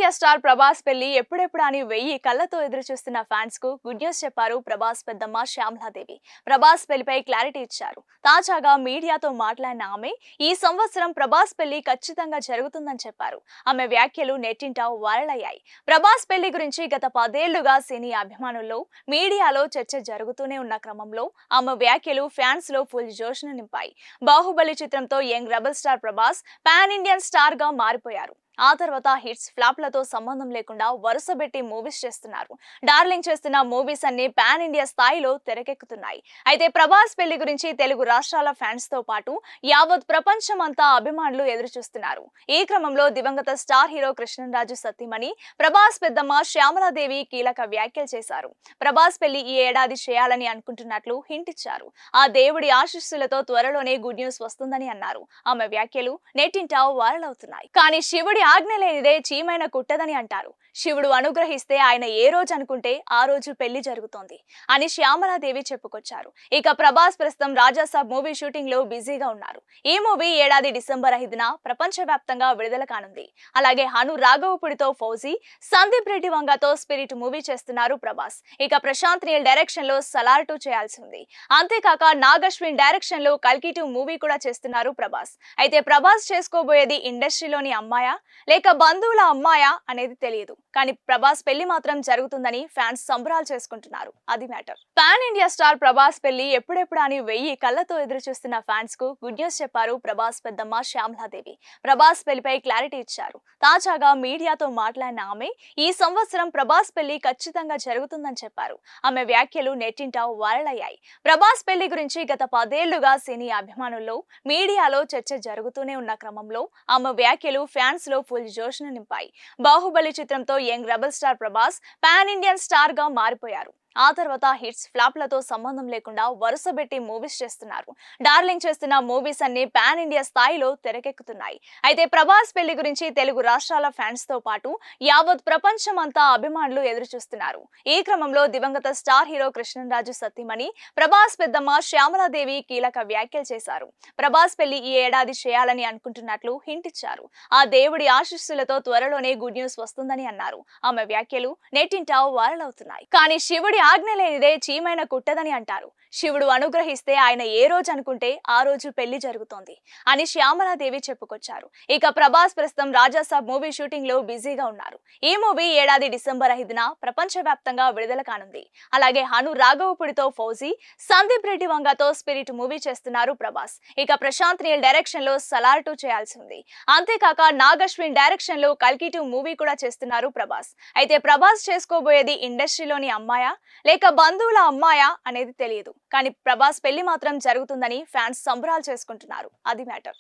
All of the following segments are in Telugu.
ఇండియా స్టార్ ప్రభాస్ పెళ్లి ఎప్పుడెప్పుడు అని 1000 కళ్ళతో ఎదురు చూస్తున్న ఫ్యాన్స్ కు గుడ్ న్యూస్ చెప్పారు ప్రభాస్ పెద్దమ్మ శ్యామలాదేవి. ప్రభాస్ పెళ్లిపై క్లారిటీ ఇచ్చారు. తాజాగా మీడియాతో మాట్లాడిన ఆమె ఈ సంవత్సరం ప్రభాస్ పెళ్లి ఖచ్చితంగా జరుగుతుందని చెప్పారు. ఆమె వ్యాఖ్యలు నెట్టింట వైరల్ అయ్యాయి. ప్రభాస్ పెళ్లి గురించి గత 10 ఏళ్లుగా సినీ అభిమానుల్లో మీడియాలో చర్చ జరుగుతూనే ఉన్న క్రమంలో ఆమె వ్యాఖ్యలు ఫ్యాన్స్ లో ఫుల్ జోష్ను నింపాయి. బాహుబలి చిత్రంతో young rebel star Prabhas pan Indian star గా మారిపోయారు. ఆ తర్వాత హిట్స్ ఫ్లాప్లతో సంబంధం లేకుండా వరుసబెట్టి మూవీస్ చేస్తున్నారు. డార్లింగ్ చేస్తున్న మూవీస్ అన్ని పాన్ ఇండియా స్థాయిలో తెరకెక్కుతున్నాయి. అయితే ప్రభాస్ పెళ్లి గురించి తెలుగు రాష్ట్రాల ఫ్యాన్స్ తో పాటు యావత్ ప్రపంచం అంతా అభిమానులు ఎదురు చూస్తున్నారు. ఈ క్రమంలో దివంగత స్టార్ హీరో కృష్ణరాజు సతీమణి ప్రభాస్ పెద్దమ్మ శ్యామలాదేవి కీలక వ్యాఖ్యలు చేశారు. ప్రభాస్ పెళ్లి ఈ ఏడాది చేయాలని అనుకుంటున్నట్లు హింట్ ఇచ్చారు. ఆ దేవుడి ఆశీస్సులతో త్వరలోనే గుడ్ న్యూస్ వస్తుందని అన్నారు. ఆమె వ్యాఖ్యలు నెట్టింట వైరల్ అవుతున్నాయి. కానీ శివుడి ఆజ్ఞ లేనిదే చీమైన కుట్టదని అంటారు. శివుడు అనుగ్రహిస్తే ఆయన ఏ రోజు అనుకుంటే ఆ రోజు పెళ్లి జరుగుతోంది అని శ్యామలాదేవి చెప్పుకొచ్చారు. ఇక ప్రభాస్ ప్రస్తుతం రాజాసాబ్ మూవీ షూటింగ్ లో బిజీగా ఉన్నారు. ఈ మూవీ ఏడాది డిసెంబర్ 5న ప్రపంచవ్యాప్తంగా విడుదల కానుంది. అలాగే హను రాఘవపుడితో ఫౌజీ, సందీప్ రెడ్డి వంగతో స్పిరిట్ మూవీ చేస్తున్నారు ప్రభాస్. ఇక ప్రశాంత్ నీల్ డైరెక్షన్ లో సలార్ 2 చేయాల్సి ఉంది. అంతేకాక నాగశ్విన్ డైరెక్షన్ లో కల్కి 2 మూవీ కూడా చేస్తున్నారు ప్రభాస్. అయితే ప్రభాస్ చేసుకోబోయేది ఇండస్ట్రీలోని అమ్మాయా లేక బంధువుల అమ్మాయా అనేది తెలియదు. కానీ ప్రభాస్ పెళ్లి మాత్రం జరుగుతుందని ఫ్యాన్స్ సంబరాలు చేసుకుంటున్నారు. అది matter. Pan India star Prabhas పెళ్లి ఎప్పుడెప్పుడు అని 1000 కళ్ళతో ఎదురు చూస్తున్న ఫ్యాన్స్ కు గుడ్ న్యూస్ చెప్పారు ప్రభాస్ పెద్దమ్మ శ్యామలాదేవి. ప్రభాస్ పెళ్లిపై క్లారిటీ ఇచ్చారు. తాజాగా మీడియాతో మాట్లాడిన ఆమె ఈ సంవత్సరం ప్రభాస్ పెళ్లి ఖచ్చితంగా జరుగుతుందని చెప్పారు. ఆమె వ్యాఖ్యలు నెట్టింట వైరల్ అయ్యాయి. ప్రభాస్ పెళ్లి గురించి గత 10 ఏళ్లుగా సినీ అభిమానుల్లో మీడియాలో చర్చ జరుగుతూనే ఉన్న క్రమంలో ఆమె వ్యాఖ్యలు ఫ్యాన్స్ లో ఫుల్ జోష్ను నింపాయి. బాహుబలి చిత్రంతో young rebel star Prabhas pan Indian star గా మారిపోయారు. ఆ తర్వాత హిట్స్ ఫ్లాప్లతో సంబంధం లేకుండా వరుసబెట్టి మూవీస్ చేస్తున్నారు. డార్లింగ్ చేస్తున్న మూవీస్ అన్ని పాన్ ఇండియా స్థాయిలో తెరకెక్కుతున్నాయి. అయితే ప్రభాస్ పెళ్లి గురించి తెలుగు రాష్ట్రాల ఫ్యాన్స్ తో పాటు యావత్ ప్రపంచం అంతా అభిమానులు ఎదురు చూస్తున్నారు. ఈ క్రమంలో దివంగత స్టార్ హీరో కృష్ణరాజు సతీమణి ప్రభాస్ పెద్దమ్మ శ్యామలాదేవి కీలక వ్యాఖ్యలు చేశారు. ప్రభాస్ పెళ్లి ఈ ఏడాది చేయాలని అనుకుంటున్నట్లు హింట్ ఇచ్చారు. ఆ దేవుడి ఆశీస్సులతో త్వరలోనే గుడ్ న్యూస్ వస్తుందని అన్నారు. ఆమె వ్యాఖ్యలు నెట్టింట వైరల్ అవుతున్నాయి. కానీ శివుడి ఆజ్ఞ లేనిదే చీమైన కుట్టదని అంటారు. శివుడు అనుగ్రహిస్తే ఆయన ఏ రోజు అనుకుంటే ఆ రోజు పెళ్లి జరుగుతోంది అని శ్యామలాదేవి చెప్పుకొచ్చారు. ఇక ప్రభాస్ ప్రస్తుతం రాజాసాబ్ మూవీ షూటింగ్ లో బిజీగా ఉన్నారు. ఈ మూవీ ఏడాది డిసెంబర్ 5న ప్రపంచవ్యాప్తంగా విడుదల కానుంది. అలాగే హను రాఘవపుడితో ఫౌజీ, సందీప్ రెడ్డి వంగతో స్పిరిట్ మూవీ చేస్తున్నారు ప్రభాస్. ఇక ప్రశాంత్ నీల్ డైరెక్షన్ లో సలార్ 2 చేయాల్సి ఉంది. అంతేకాక నాగశ్విన్ డైరెక్షన్ లో కల్కి 2 మూవీ కూడా చేస్తున్నారు ప్రభాస్. అయితే ప్రభాస్ చేసుకోబోయేది ఇండస్ట్రీలోని అమ్మాయా లేక బంధువుల అమ్మాయా అనేది తెలియదు. కానీ ప్రభాస్ పెళ్లి మాత్రం జరుగుతుందని ఫ్యాన్స్ సంబరాలు చేసుకుంటున్నారు. అది matter.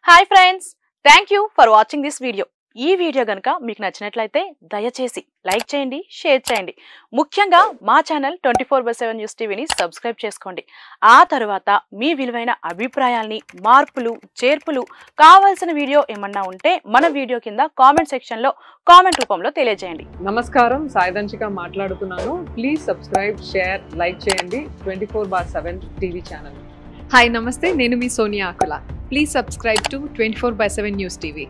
Hi friends, thank you for watching this video. ఈ వీడియో గనుక మీకు నచ్చినట్లయితే దయచేసి లైక్ చేయండి, షేర్ చేయండి. ముఖ్యంగా మా ఛానల్ 24/7 న్యూస్ టీవీని సబ్స్క్రైబ్ చేసుకోండి. ఆ తర్వాత మీ విలువైన అభిప్రాయాల్ని, మార్పులు, చేర్పులు, కావాల్సిన వీడియో ఏమన్నా ఉంటే మన వీడియో కింద కామెంట్ సెక్షన్ లో కామెంట్ రూపంలో తెలియజేయండి. నమస్కారం, సాయిదంచిక మాట్లాడుతున్నాను. ప్లీజ్ సబ్స్క్రైబ్, షేర్, లైక్ చేయండి 24/7 టీవీ ఛానల్. హాయ్ నమస్తే, నేను మీ Sonia Akula. Please subscribe to 24/7 news TV.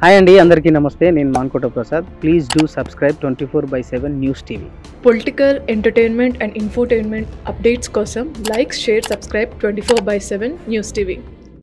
Hi అండి, అందరికీ నమస్తే. నేను Mankota Prasad. Please do subscribe 24/7 news TV. Political, entertainment and infotainment updates కోసం like, share, subscribe 24/7 news TV.